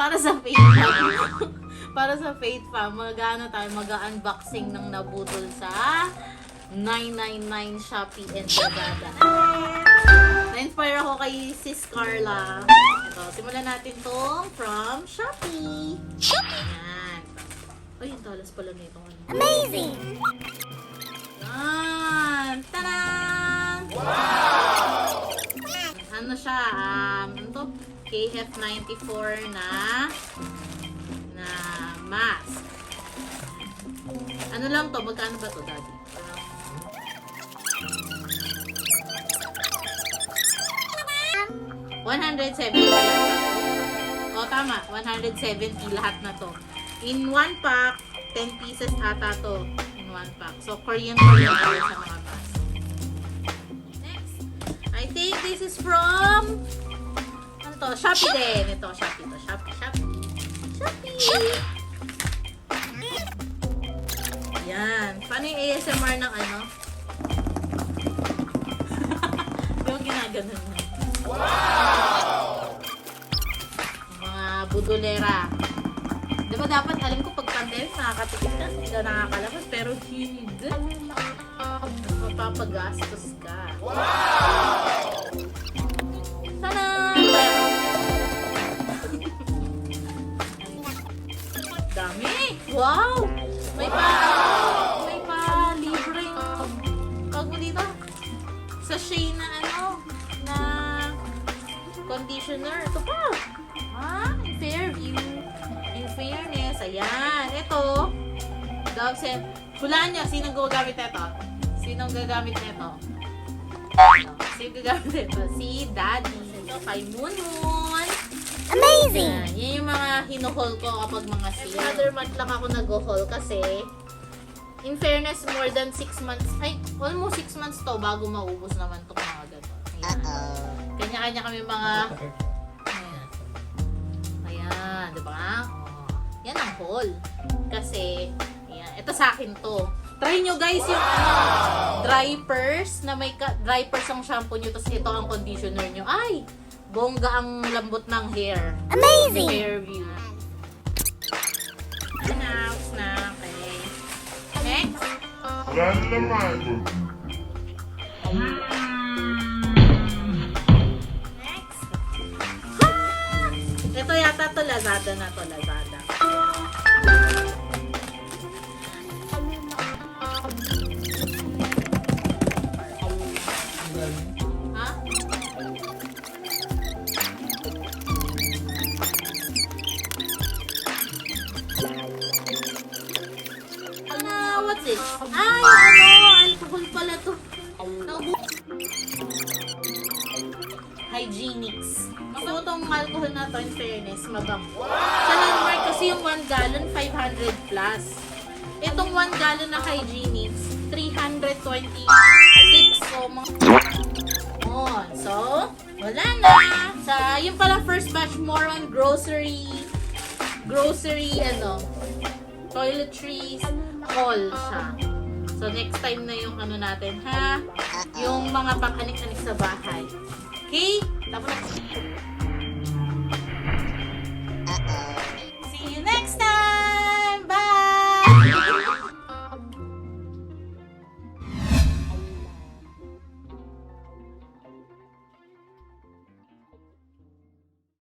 para sa Faith Fam. Para sa Faith Fam, mag-unboxing ng nabudol sa 999 Shopee and Lazada. Na-inspire ako kay Sis Carla. Ito, simulan natin tong from Shopee. Ayan. Ay, yung talas pala na itong ano. Amazing! Ayan. Tadaan! Wow! Ano siya? Ano to? KF94 na mask. Ano lang to? Magkano ba to, Daddy? $170 lahat. O, tama. 170 lahat na to. In one pack, 10 pieces ata to. In one pack. So, Korean tayo sa mga mask. Next. I think this is from ano to? Shopee din. Ito, Shopee to. Shopee. Yan. Paano yung ASMR ng ano? Yung ginaganon mo. Wow! Mga budolera. Diba dapat, alam ko pag pandemic, nakakatikip ka, hindi ka nakakalabas, pero hindi. Mapapagastos ka. Wow! Sana! Dami! Wow! May pa libreng tawag mo dito sachet na ano na conditioner. Ito pa! In Fairview. In fairness, ayan. Ito, Dove Scent. Hulaan nyo, sinong gagamit nito? Sinong gagamit nito? Sinong gagamit nito? Si Daddy. Ito, kay Moon. Amazing! Yan yung mga hinuhaul ko kapag mga sale. Other month lang ako nag-haul kasi in fairness, more than 6 months, ay, almost 6 months to bago maubos naman itong mga gano'n. Kanya-kanya kami mga, ayan, diba? Yan ang haul. Kasi, ayan, ito sa akin to. Try nyo guys yung dry purse, na may dry purse ang shampoo nyo, tapos ito ang conditioner nyo. Ay! Bongga ang lambot ng hair. Amazing! Fairview. Snaps na. Okay. Next. Next. Ito yata to Lazada na to. Lazada. What's it? Ay, alcohol pala to. Hygienics. So, itong alcohol na to, in fairness, mabango. Sa landmark kasi yung 1 gallon, 500 plus. Itong 1 gallon na hygienics, 326. So, wala na. Yung pala first batch, more on grocery, toiletries, haul siya. So, next time na yung ano natin, ha? Yung mga pang-anik-anik sa bahay. Okay? Tapos na.